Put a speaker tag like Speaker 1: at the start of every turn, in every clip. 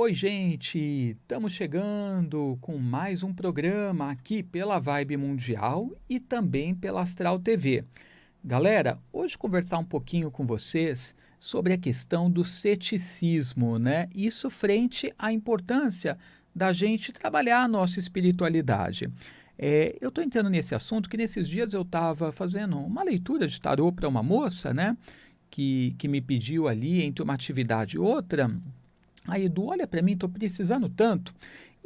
Speaker 1: Oi, gente! Estamos chegando com mais um programa aqui pela Vibe Mundial e também pela Astral TV. Galera, hoje conversar um pouquinho com vocês sobre a questão do ceticismo, né? Isso frente à importância da gente trabalhar a nossa espiritualidade. Eu estou entrando nesse assunto que nesses dias eu estava fazendo uma leitura de tarô para uma moça, né? Que me pediu ali entre uma atividade e outra. Aí, Edu, olha para mim, estou precisando tanto.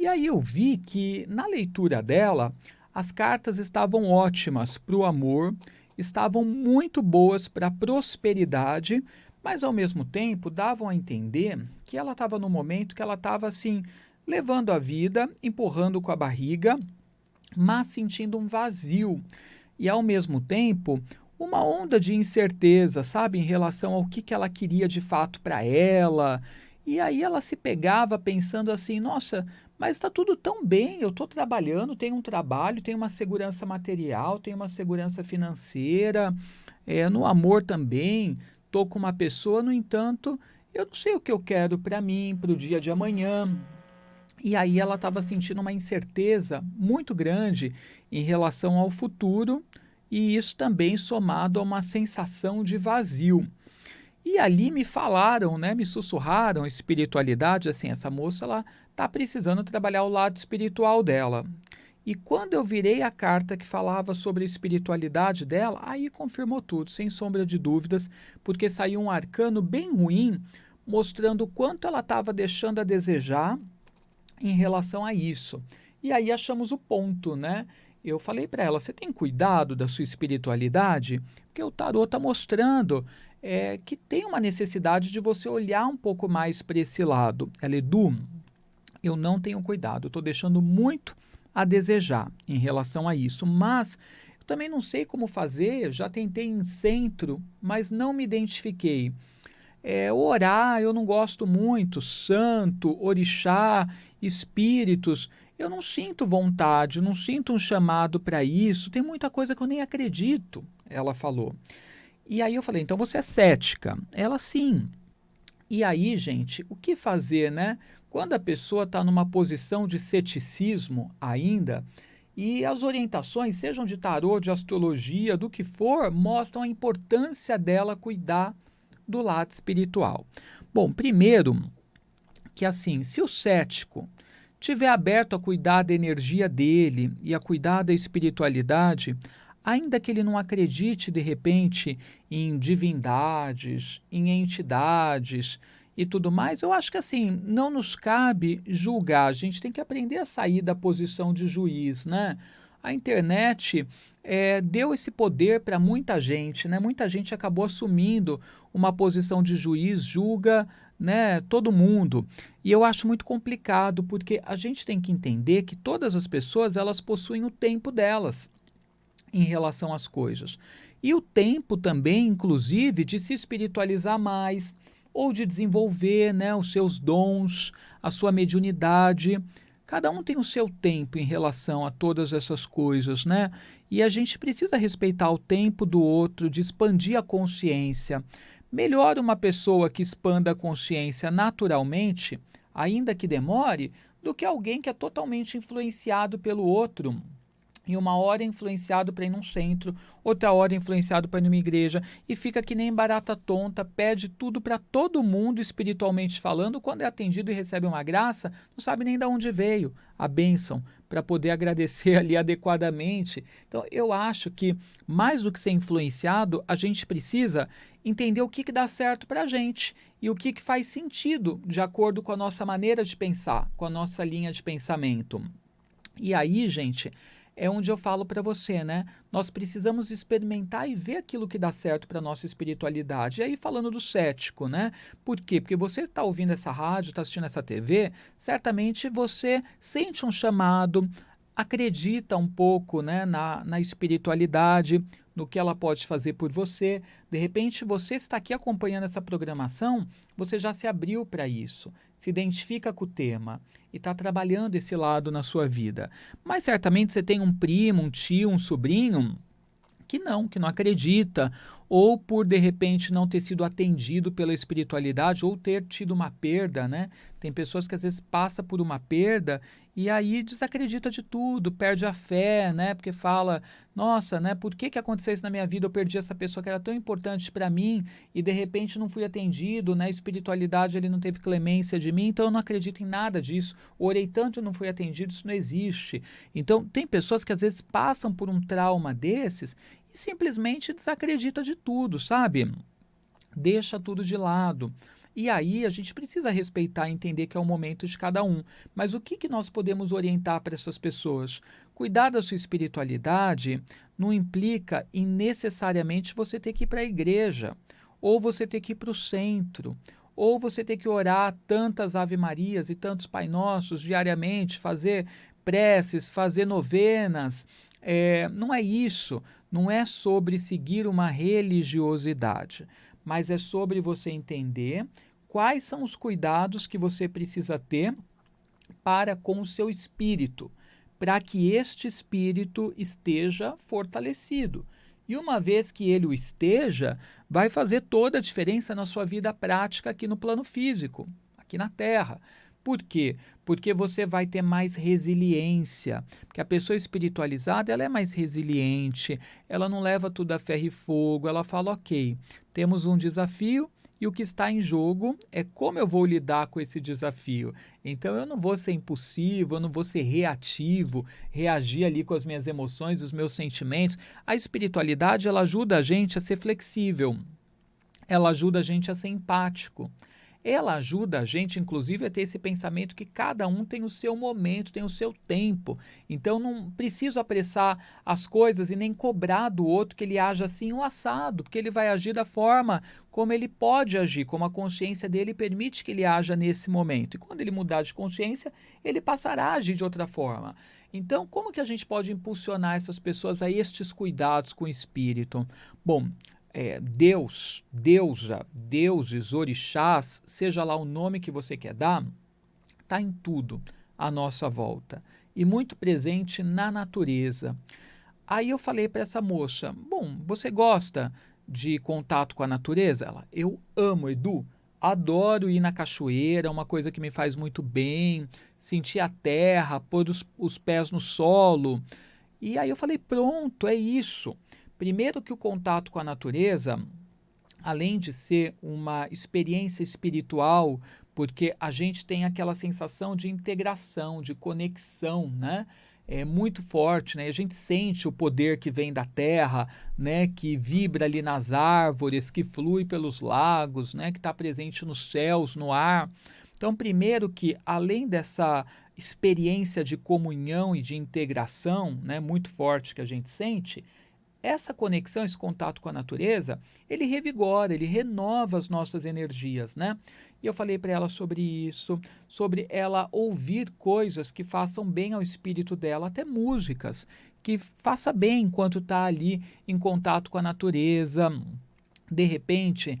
Speaker 1: E aí eu vi que na leitura dela, as cartas estavam ótimas para o amor, estavam muito boas para a prosperidade, mas ao mesmo tempo davam a entender que ela estava no momento que ela estava assim, levando a vida, empurrando com a barriga, mas sentindo um vazio. E ao mesmo tempo, uma onda de incerteza, sabe, em relação ao que ela queria de fato para ela. E aí ela se pegava pensando assim: nossa, mas está tudo tão bem, eu estou trabalhando, tenho um trabalho, tenho uma segurança material, tenho uma segurança financeira, no amor também, estou com uma pessoa, no entanto, eu não sei o que eu quero para mim, para o dia de amanhã. E aí ela estava sentindo uma incerteza muito grande em relação ao futuro, e isso também somado a uma sensação de vazio. E ali me falaram, né, me sussurraram espiritualidade, assim, essa moça ela está precisando trabalhar o lado espiritual dela. E quando eu virei a carta que falava sobre a espiritualidade dela, aí confirmou tudo, sem sombra de dúvidas, porque saiu um arcano bem ruim, mostrando o quanto ela estava deixando a desejar em relação a isso. E aí achamos o ponto, né? Eu falei para ela: você tem cuidado da sua espiritualidade? Porque o tarô está mostrando que tem uma necessidade de você olhar um pouco mais para esse lado. Ela: Edu, eu não tenho cuidado, estou deixando muito a desejar em relação a isso, mas eu também não sei como fazer, já tentei em centro, mas não me identifiquei. Orar, eu não gosto muito, santo, orixá, espíritos, eu não sinto vontade, não sinto um chamado para isso, tem muita coisa que eu nem acredito, ela falou. E aí eu falei: então você é cética? Ela: sim. E aí, gente, o que fazer, né? Quando a pessoa está numa posição de ceticismo ainda, e as orientações, sejam de tarô, de astrologia, do que for, mostram a importância dela cuidar do lado espiritual. Bom, primeiro que assim, se o cético tiver aberto a cuidar da energia dele e a cuidar da espiritualidade, ainda que ele não acredite de repente em divindades, em entidades e tudo mais, eu acho que assim, não nos cabe julgar, a gente tem que aprender a sair da posição de juiz, né? A internet deu esse poder para muita gente, né? Muita gente acabou assumindo uma posição de juiz, julga, né, todo mundo. E eu acho muito complicado, porque a gente tem que entender que todas as pessoas elas possuem o tempo delas em relação às coisas. E o tempo também, inclusive, de se espiritualizar mais ou de desenvolver, né, os seus dons, a sua mediunidade. Cada um tem o seu tempo em relação a todas essas coisas, né? E a gente precisa respeitar o tempo do outro, de expandir a consciência. Melhor uma pessoa que expanda a consciência naturalmente, ainda que demore, do que alguém que é totalmente influenciado pelo outro. E uma hora é influenciado para ir num centro, outra hora é influenciado para ir numa igreja, e fica que nem barata tonta, pede tudo para todo mundo espiritualmente falando, quando é atendido e recebe uma graça, não sabe nem de onde veio a bênção, para poder agradecer ali adequadamente. Então eu acho que, mais do que ser influenciado, a gente precisa entender o que dá certo para a gente e o que faz sentido de acordo com a nossa maneira de pensar, com a nossa linha de pensamento. E aí, gente, é onde eu falo para você, né? Nós precisamos experimentar e ver aquilo que dá certo para nossa espiritualidade. E aí, falando do cético, né? Por quê? Porque você está ouvindo essa rádio, está assistindo essa TV, certamente você sente um chamado, acredita um pouco, né, na espiritualidade, no que ela pode fazer por você. De repente, você está aqui acompanhando essa programação, você já se abriu para isso, se identifica com o tema e está trabalhando esse lado na sua vida. Mas certamente você tem um primo, um tio, um sobrinho que não acredita, ou por de repente não ter sido atendido pela espiritualidade, ou ter tido uma perda, né? Tem pessoas que às vezes passam por uma perda e aí desacredita de tudo, perde a fé, né? Porque fala, nossa, né? Por que aconteceu isso na minha vida? Eu perdi essa pessoa que era tão importante para mim e de repente não fui atendido, né? A espiritualidade ele não teve clemência de mim, então eu não acredito em nada disso. Orei tanto e não fui atendido, isso não existe. Então tem pessoas que às vezes passam por um trauma desses e simplesmente desacredita de tudo, sabe? Deixa tudo de lado. E aí a gente precisa respeitar e entender que é o momento de cada um. Mas o que nós podemos orientar para essas pessoas? Cuidar da sua espiritualidade não implica em necessariamente você ter que ir para a igreja, ou você ter que ir para o centro, ou você ter que orar tantas Ave Marias e tantos Pai Nossos diariamente, fazer preces, fazer novenas. Não é isso. Não é sobre seguir uma religiosidade, mas é sobre você entender quais são os cuidados que você precisa ter para com o seu espírito, para que este espírito esteja fortalecido. E uma vez que ele o esteja, vai fazer toda a diferença na sua vida prática aqui no plano físico, aqui na Terra. Por quê? Porque você vai ter mais resiliência. Porque a pessoa espiritualizada, ela é mais resiliente, ela não leva tudo a ferro e fogo, ela fala, ok, temos um desafio e o que está em jogo é como eu vou lidar com esse desafio. Então eu não vou ser impulsivo, eu não vou ser reativo, reagir ali com as minhas emoções, os meus sentimentos. A espiritualidade, ela ajuda a gente a ser flexível, ela ajuda a gente a ser empático. Ela ajuda a gente, inclusive, a ter esse pensamento que cada um tem o seu momento, tem o seu tempo. Então, não preciso apressar as coisas e nem cobrar do outro que ele haja assim ou assado, porque ele vai agir da forma como ele pode agir, como a consciência dele permite que ele haja nesse momento. E quando ele mudar de consciência, ele passará a agir de outra forma. Então, como que a gente pode impulsionar essas pessoas a estes cuidados com o espírito? Bom, Deus, deusa, deuses, orixás, seja lá o nome que você quer dar, está em tudo à nossa volta e muito presente na natureza. Aí eu falei para essa moça, bom, você gosta de contato com a natureza? Ela, eu amo, Edu, adoro ir na cachoeira, é uma coisa que me faz muito bem, sentir a terra, pôr os pés no solo. E aí eu falei, pronto, é isso. Primeiro que o contato com a natureza, além de ser uma experiência espiritual, porque a gente tem aquela sensação de integração, de conexão, né? É muito forte, né? A gente sente o poder que vem da terra, né? Que vibra ali nas árvores, que flui pelos lagos, né? Que está presente nos céus, no ar. Então, primeiro que, além dessa experiência de comunhão e de integração, né? Muito forte que a gente sente, essa conexão, esse contato com a natureza, ele revigora, ele renova as nossas energias, né? E eu falei para ela sobre isso, sobre ela ouvir coisas que façam bem ao espírito dela, até músicas que faça bem enquanto está ali em contato com a natureza. De repente,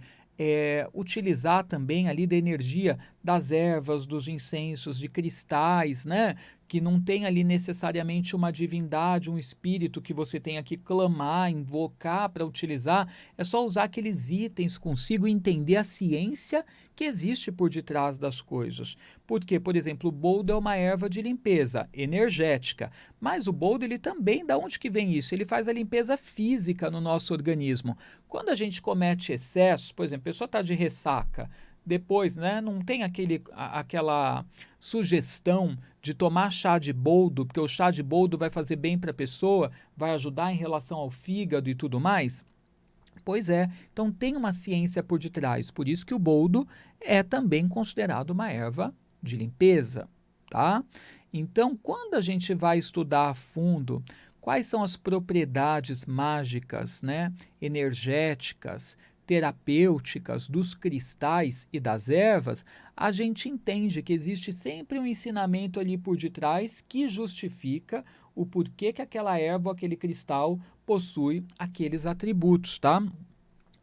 Speaker 1: utilizar também ali da energia das ervas, dos incensos, de cristais, né? Que não tem ali necessariamente uma divindade, um espírito que você tenha que clamar, invocar para utilizar. É só usar aqueles itens consigo e entender a ciência que existe por detrás das coisas. Porque, por exemplo, o boldo é uma erva de limpeza energética, mas o boldo ele também, da onde que vem isso? Ele faz a limpeza física no nosso organismo. Quando a gente comete excessos, por exemplo, a pessoa está de ressaca, depois, né, não tem aquela sugestão de tomar chá de boldo, porque o chá de boldo vai fazer bem para a pessoa, vai ajudar em relação ao fígado e tudo mais? Pois é, então tem uma ciência por detrás, por isso que o boldo é também considerado uma erva de limpeza, tá? Então, quando a gente vai estudar a fundo quais são as propriedades mágicas, né, energéticas, terapêuticas dos cristais e das ervas, a gente entende que existe sempre um ensinamento ali por detrás que justifica o porquê que aquela erva, aquele cristal possui aqueles atributos, tá?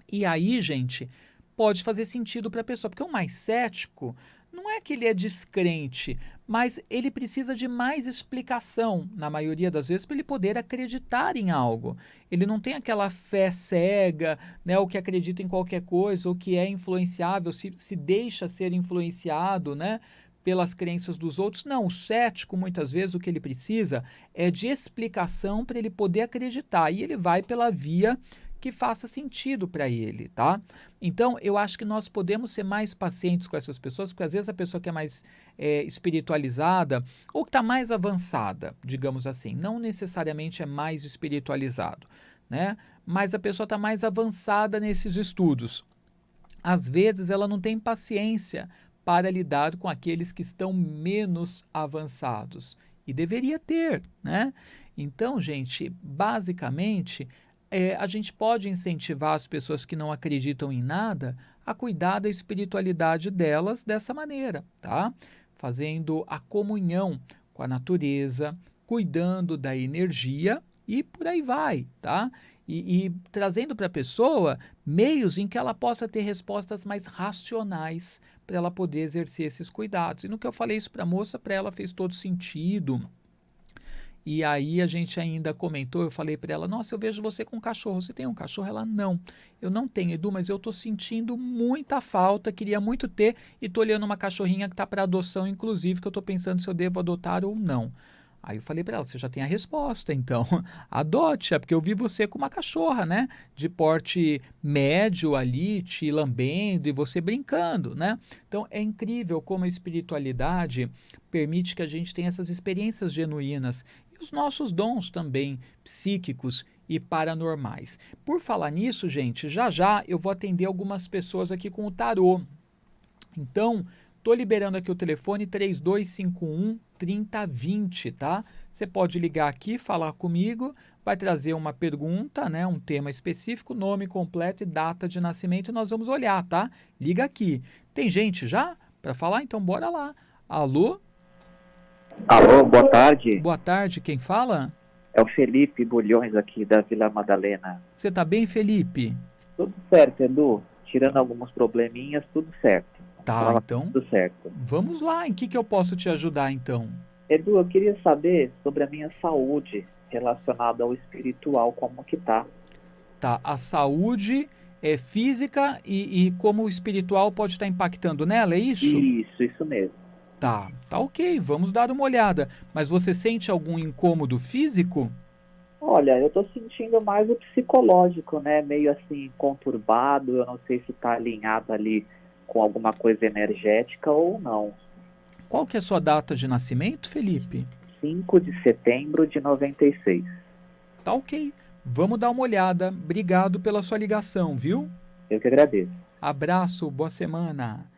Speaker 1: E aí, gente, pode fazer sentido para a pessoa, porque o mais cético não é que ele é descrente, mas ele precisa de mais explicação, na maioria das vezes, para ele poder acreditar em algo. Ele não tem aquela fé cega, né, ou que acredita em qualquer coisa, ou que é influenciável, se deixa ser influenciado, né, pelas crenças dos outros. Não, o cético, muitas vezes, o que ele precisa é de explicação para ele poder acreditar, e ele vai pela via que faça sentido para ele, tá? Então, eu acho que nós podemos ser mais pacientes com essas pessoas, porque às vezes a pessoa que é mais espiritualizada, ou que está mais avançada, digamos assim, não necessariamente é mais espiritualizado, né? Mas a pessoa está mais avançada nesses estudos. Às vezes ela não tem paciência para lidar com aqueles que estão menos avançados. E deveria ter, né? Então, gente, basicamente, a gente pode incentivar as pessoas que não acreditam em nada a cuidar da espiritualidade delas dessa maneira, tá? Fazendo a comunhão com a natureza, cuidando da energia e por aí vai, tá? E trazendo para a pessoa meios em que ela possa ter respostas mais racionais para ela poder exercer esses cuidados. E no que eu falei isso para a moça, para ela fez todo sentido. E aí a gente ainda comentou, eu falei para ela, nossa, eu vejo você com um cachorro, você tem um cachorro? Ela, não, eu não tenho, Edu, mas eu estou sentindo muita falta, queria muito ter, e estou olhando uma cachorrinha que está para adoção, inclusive, que eu estou pensando se eu devo adotar ou não. Aí eu falei para ela, você já tem a resposta, então adote, porque eu vi você com uma cachorra, né, de porte médio ali, te lambendo e você brincando, né? Então é incrível como a espiritualidade permite que a gente tenha essas experiências genuínas e os nossos dons também psíquicos e paranormais. Por falar nisso, gente, já já eu vou atender algumas pessoas aqui com o tarô. Então, estou liberando aqui o telefone 3251-3020, tá? Você pode ligar aqui, falar comigo, vai trazer uma pergunta, né, um tema específico, nome completo e data de nascimento, e nós vamos olhar, tá? Liga aqui. Tem gente já para falar? Então bora lá. Alô?
Speaker 2: Alô, boa tarde.
Speaker 1: Boa tarde, quem fala?
Speaker 2: É o Felipe Bulhões aqui da Vila Madalena.
Speaker 1: Você tá bem, Felipe?
Speaker 2: Tudo certo, Edu? Tirando alguns probleminhas, tudo certo.
Speaker 1: Tá, então
Speaker 2: Tudo certo.
Speaker 1: vamos lá. Em que eu posso te ajudar, então?
Speaker 2: Edu, eu queria saber sobre a minha saúde relacionada ao espiritual, como que tá?
Speaker 1: Tá, a saúde é física e como o espiritual pode estar impactando nela, é isso?
Speaker 2: Isso mesmo.
Speaker 1: Tá, tá ok, vamos dar uma olhada. Mas você sente algum incômodo físico?
Speaker 2: Olha, eu tô sentindo mais o psicológico, né? Meio assim, conturbado, eu não sei se tá alinhado ali com alguma coisa energética ou não.
Speaker 1: Qual que é a sua data de nascimento, Felipe?
Speaker 2: 5 de setembro de 96.
Speaker 1: Tá ok, vamos dar uma olhada. Obrigado pela sua ligação, viu?
Speaker 2: Eu que agradeço.
Speaker 1: Abraço, boa semana.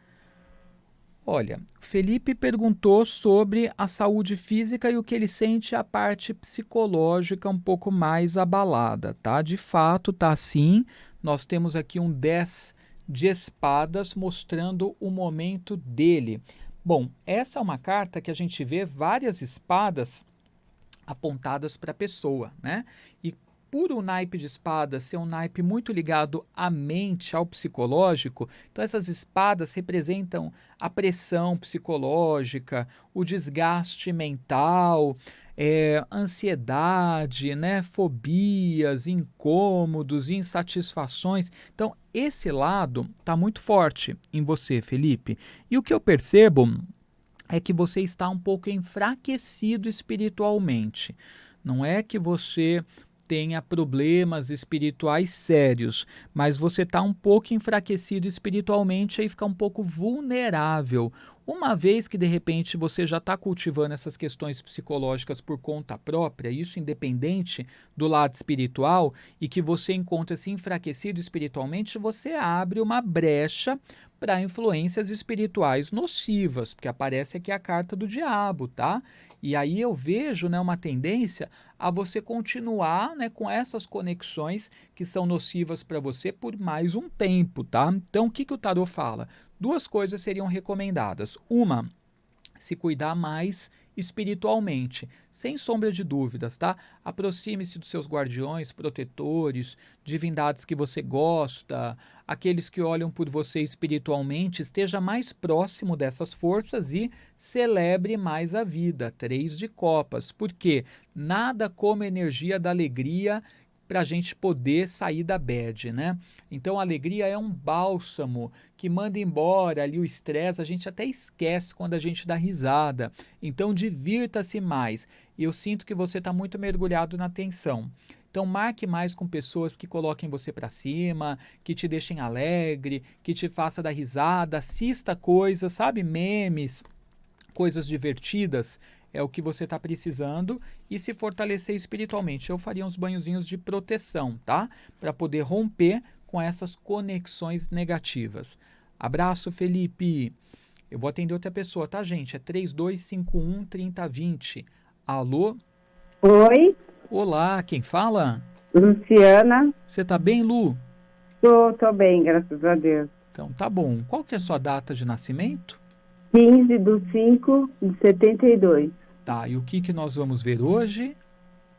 Speaker 1: Olha, Felipe perguntou sobre a saúde física e o que ele sente a parte psicológica um pouco mais abalada, tá? De fato, tá assim. Nós temos aqui um 10 de espadas mostrando o momento dele. Bom, essa é uma carta que a gente vê várias espadas apontadas para a pessoa, né? E por o naipe de espadas ser um naipe muito ligado à mente, ao psicológico, então essas espadas representam a pressão psicológica, o desgaste mental, ansiedade, né, fobias, incômodos, insatisfações. Então, esse lado está muito forte em você, Felipe. E o que eu percebo é que você está um pouco enfraquecido espiritualmente. Não é que você tenha problemas espirituais sérios, mas você está um pouco enfraquecido espiritualmente e fica um pouco vulnerável. Uma vez que de repente você já está cultivando essas questões psicológicas por conta própria, isso independente do lado espiritual, e que você encontra-se enfraquecido espiritualmente, você abre uma brecha para influências espirituais nocivas, porque aparece aqui a carta do diabo, tá? E aí eu vejo, né, uma tendência a você continuar, né, com essas conexões que são nocivas para você por mais um tempo, tá? Então, o que o tarô fala? Duas coisas seriam recomendadas. Uma, se cuidar mais espiritualmente, sem sombra de dúvidas, tá? Aproxime-se dos seus guardiões, protetores, divindades que você gosta, aqueles que olham por você espiritualmente, esteja mais próximo dessas forças e celebre mais a vida. 3 de copas, porque nada como a energia da alegria para a gente poder sair da bad, né? Então a alegria é um bálsamo que manda embora ali o estresse, a gente até esquece quando a gente dá risada. Então divirta-se mais. E eu sinto que você está muito mergulhado na tensão. Então marque mais com pessoas que coloquem você para cima, que te deixem alegre, que te faça dar risada, assista coisas, sabe, memes, coisas divertidas, é o que você está precisando, e se fortalecer espiritualmente. Eu faria uns banhozinhos de proteção, tá? Para poder romper com essas conexões negativas. Abraço, Felipe. Eu vou atender outra pessoa, tá, gente? É 3251-3020. Alô?
Speaker 3: Oi,
Speaker 1: Olá, quem fala?
Speaker 3: Luciana.
Speaker 1: Você tá bem, Lu?
Speaker 3: Tô bem, graças a Deus.
Speaker 1: Então tá bom. Qual que é a sua data de nascimento?
Speaker 3: 15/5/72.
Speaker 1: Tá, e o que nós vamos ver hoje?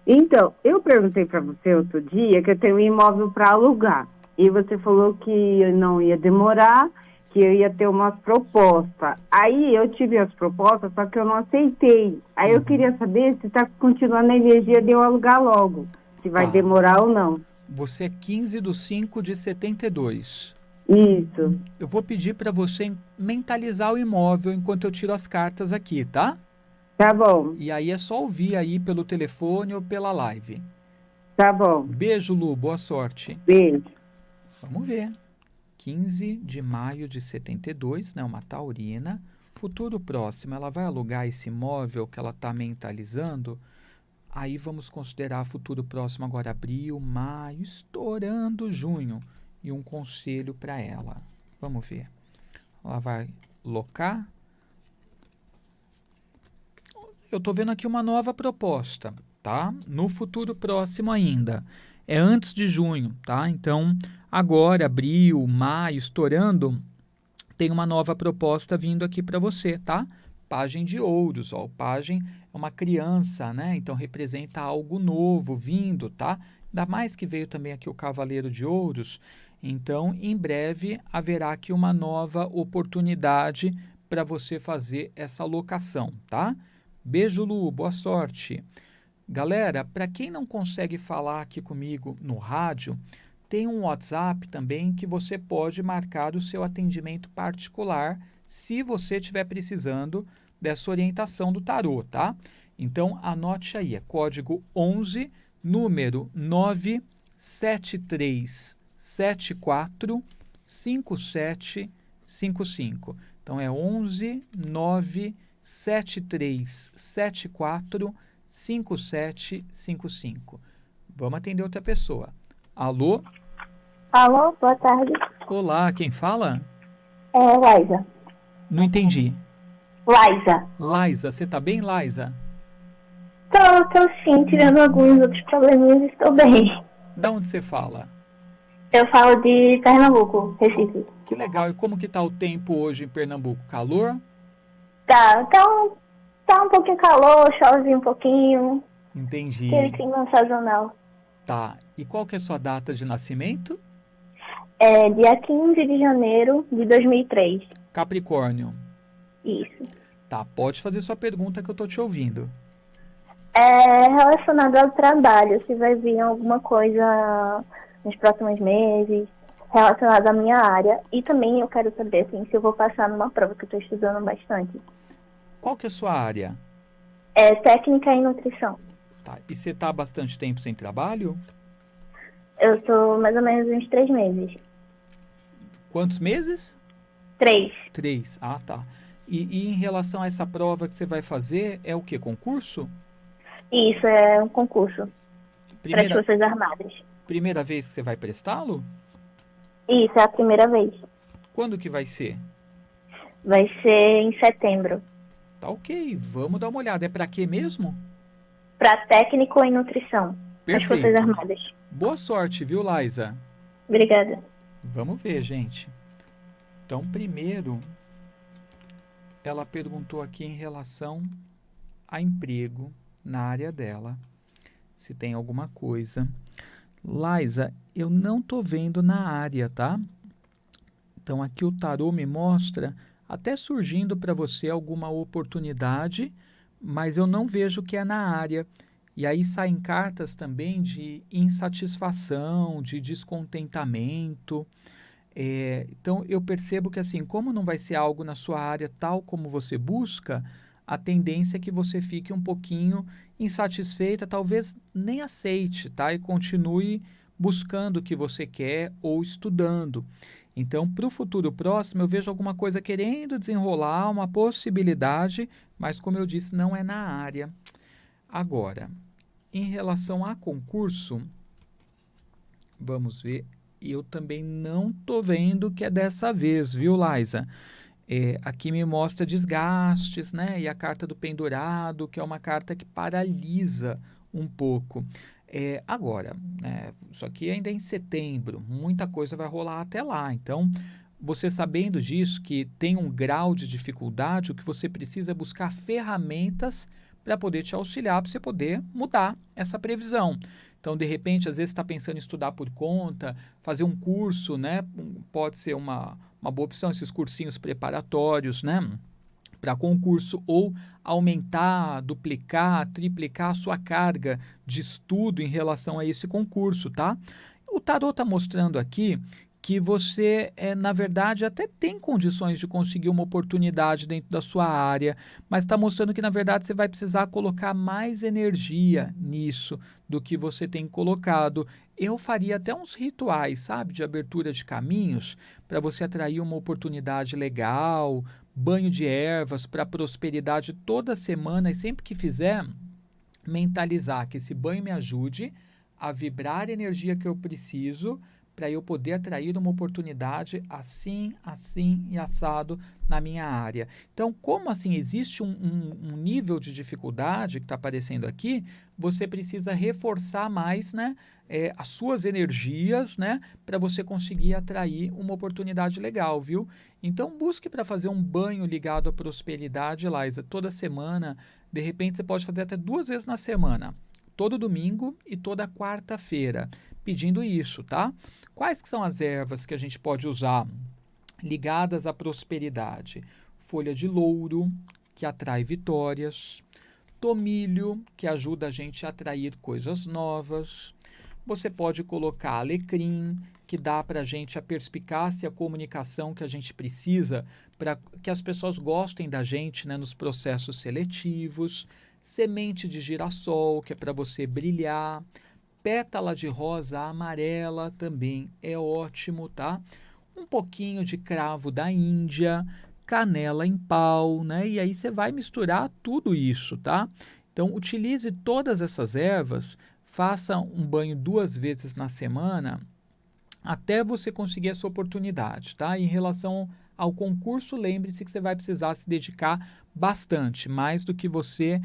Speaker 3: Então, eu perguntei para você outro dia que eu tenho um imóvel para alugar. E você falou que não ia demorar, que eu ia ter umas propostas. Aí eu tive as propostas, só que eu não aceitei. Aí eu queria saber se está continuando a energia de eu alugar logo. Se vai demorar ou não.
Speaker 1: Você é 15/5/72.
Speaker 3: Isso.
Speaker 1: Eu vou pedir para você mentalizar o imóvel enquanto eu tiro as cartas aqui, tá?
Speaker 3: Tá bom.
Speaker 1: E aí é só ouvir aí pelo telefone ou pela live.
Speaker 3: Tá bom.
Speaker 1: Beijo, Lu. Boa sorte.
Speaker 3: Beijo.
Speaker 1: Vamos ver. 15 de maio de 72, né? Uma taurina. Futuro próximo, ela vai alugar esse imóvel que ela está mentalizando. Aí vamos considerar futuro próximo agora abril, maio, estourando junho. E um conselho para ela. Vamos ver. Ela vai locar. Eu estou vendo aqui uma nova proposta, tá? No futuro próximo ainda. É antes de junho, tá? Então, agora, abril, maio, estourando, tem uma nova proposta vindo aqui para você, tá? Pajem de ouros, ó. O pajem é uma criança, né? Então, representa algo novo vindo, tá? Ainda mais que veio também aqui o cavaleiro de ouros. Então, em breve, haverá aqui uma nova oportunidade para você fazer essa locação, tá? Beijo, Lu, boa sorte. Galera, para quem não consegue falar aqui comigo no rádio, tem um WhatsApp também que você pode marcar o seu atendimento particular se você estiver precisando dessa orientação do tarô, tá? Então, anote aí, é código 11, número 97374 5755. Então, é 11 97374 5755. Vamos atender outra pessoa. Alô?
Speaker 4: Alô, boa tarde.
Speaker 1: Olá, quem fala?
Speaker 4: É Laisa.
Speaker 1: Não entendi.
Speaker 4: Laisa.
Speaker 1: Laisa, você tá bem, Laisa?
Speaker 4: Tô sim, tirando alguns outros probleminhas, estou bem.
Speaker 1: Da onde você fala?
Speaker 4: Eu falo de Pernambuco, Recife.
Speaker 1: Que legal. E como que tá o tempo hoje em Pernambuco? Calor?
Speaker 4: Tá um pouquinho calor, chove um pouquinho.
Speaker 1: Entendi.
Speaker 4: Aquele clima sazonal.
Speaker 1: Tá. E qual que é a sua data de nascimento?
Speaker 4: É dia 15 de janeiro de 2003.
Speaker 1: Capricórnio.
Speaker 4: Isso.
Speaker 1: Tá, pode fazer sua pergunta que eu tô te ouvindo.
Speaker 4: É relacionado ao trabalho, se vai vir alguma coisa nos próximos meses relacionada à minha área. E também eu quero saber assim, se eu vou passar numa prova que eu estou estudando bastante.
Speaker 1: Qual que é a sua área?
Speaker 4: É técnica em nutrição.
Speaker 1: Tá. E você tá há bastante tempo sem trabalho?
Speaker 4: Eu estou mais ou menos uns 3 meses.
Speaker 1: Quantos meses?
Speaker 4: 3.
Speaker 1: 3. Ah, tá. E em relação a essa prova que você vai fazer, é o quê? Concurso?
Speaker 4: Isso, é um concurso para as Forças Armadas.
Speaker 1: Primeira vez que você vai prestá-lo?
Speaker 4: Isso, é a primeira vez.
Speaker 1: Quando que vai ser?
Speaker 4: Vai ser em setembro.
Speaker 1: Tá ok, vamos dar uma olhada. É para quê mesmo?
Speaker 4: Para técnico em nutrição.
Speaker 1: Perfeito.
Speaker 4: As Forças Armadas.
Speaker 1: Boa sorte, viu, Laisa?
Speaker 4: Obrigada.
Speaker 1: Vamos ver, gente. Então, primeiro, ela perguntou aqui em relação a emprego na área dela, se tem alguma coisa. Laisa, eu não tô vendo na área, tá? Então aqui o tarô me mostra até surgindo para você alguma oportunidade, mas eu não vejo que é na área. E aí saem cartas também de insatisfação, de descontentamento. Então eu percebo que assim, como não vai ser algo na sua área tal como você busca, a tendência é que você fique um pouquinho insatisfeita, talvez nem aceite, tá? E continue buscando o que você quer ou estudando. Então, para o futuro próximo, eu vejo alguma coisa querendo desenrolar, uma possibilidade, mas como eu disse, não é na área. Agora, em relação a concurso, vamos ver, eu também não estou vendo que é dessa vez, viu, Laisa? Aqui me mostra desgastes, né? E a carta do pendurado, que é uma carta que paralisa um pouco. Agora, né, isso aqui ainda é em setembro, muita coisa vai rolar até lá. Então, você sabendo disso, que tem um grau de dificuldade, o que você precisa é buscar ferramentas para poder te auxiliar, para você poder mudar essa previsão. Então, de repente, às vezes está pensando em estudar por conta, fazer um curso, né? Pode ser uma boa opção, esses cursinhos preparatórios, né? Para concurso, ou aumentar, duplicar, triplicar a sua carga de estudo em relação a esse concurso, tá? O tarot está mostrando aqui que você, na verdade, até tem condições de conseguir uma oportunidade dentro da sua área, mas está mostrando que, na verdade, você vai precisar colocar mais energia nisso do que você tem colocado. Eu faria até uns rituais, sabe, de abertura de caminhos, para você atrair uma oportunidade legal, banho de ervas para prosperidade toda semana, e sempre que fizer, mentalizar que esse banho me ajude a vibrar a energia que eu preciso para eu poder atrair uma oportunidade assim, assim e assado na minha área. Então, como assim existe um nível de dificuldade que está aparecendo aqui, você precisa reforçar mais, né, as suas energias, né, para você conseguir atrair uma oportunidade legal, viu? Então, busque para fazer um banho ligado à prosperidade, Laisa, toda semana. De repente, você pode fazer até 2 vezes na semana, todo domingo e toda quarta-feira, pedindo isso, tá? Quais que são as ervas que a gente pode usar ligadas à prosperidade? Folha de louro, que atrai vitórias. Tomilho, que ajuda a gente a atrair coisas novas. Você pode colocar alecrim, que dá para a gente a perspicácia e a comunicação que a gente precisa para que as pessoas gostem da gente, né, nos processos seletivos. Semente de girassol, que é para você brilhar. Pétala de rosa amarela também é ótimo, tá? Um pouquinho de cravo da Índia, canela em pau, né? E aí você vai misturar tudo isso, tá? Então, utilize todas essas ervas, faça um banho 2 vezes na semana, até você conseguir essa oportunidade, tá? Em relação ao concurso, lembre-se que você vai precisar se dedicar bastante, mais do que você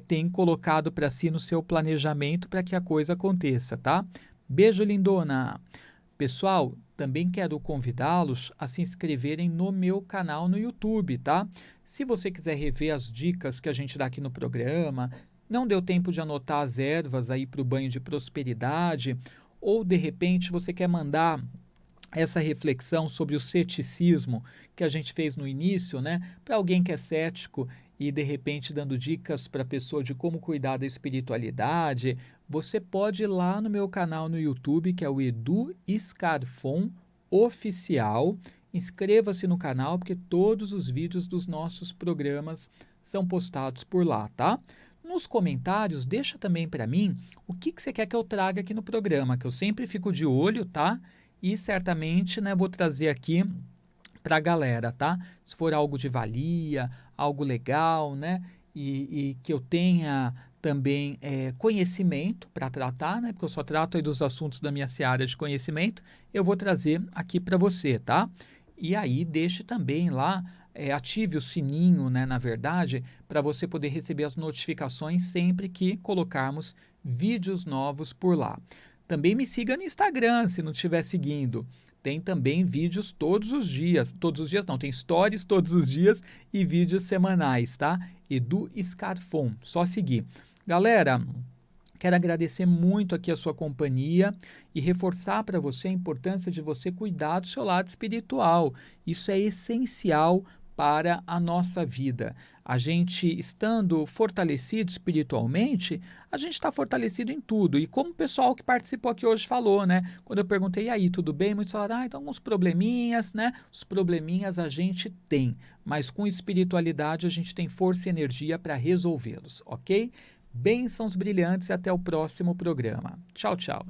Speaker 1: tem colocado para si no seu planejamento para que a coisa aconteça, tá? Beijo, lindona! Pessoal, também quero convidá-los a se inscreverem no meu canal no YouTube, tá? Se você quiser rever as dicas que a gente dá aqui no programa, não deu tempo de anotar as ervas aí para o banho de prosperidade, ou de repente você quer mandar essa reflexão sobre o ceticismo que a gente fez no início, né? Para alguém que é cético e de repente dando dicas para a pessoa de como cuidar da espiritualidade, você pode ir lá no meu canal no YouTube, que é o Edu Scarfon Oficial. Inscreva-se no canal, porque todos os vídeos dos nossos programas são postados por lá, tá? Nos comentários, deixa também para mim o que você quer que eu traga aqui no programa, que eu sempre fico de olho, tá? E certamente, né, vou trazer aqui para a galera, tá? Se for algo de valia, algo legal, né? E que eu tenha também conhecimento para tratar, né? Porque eu só trato aí dos assuntos da minha seara de conhecimento, eu vou trazer aqui para você, tá? E aí deixe também lá, ative o sininho, né? Na verdade, para você poder receber as notificações sempre que colocarmos vídeos novos por lá. Também me siga no Instagram, se não estiver seguindo. Tem também vídeos todos os dias. Todos os dias não, tem stories todos os dias e vídeos semanais, tá? Edu Scarfon, só seguir. Galera, quero agradecer muito aqui a sua companhia e reforçar para você a importância de você cuidar do seu lado espiritual. Isso é essencial para a nossa vida. A gente estando fortalecido espiritualmente, a gente está fortalecido em tudo. E como o pessoal que participou aqui hoje falou, né? Quando eu perguntei, e aí, tudo bem? Muitos falaram, então alguns probleminhas, né? Os probleminhas a gente tem, mas com espiritualidade a gente tem força e energia para resolvê-los, ok? Bênçãos brilhantes e até o próximo programa. Tchau, tchau.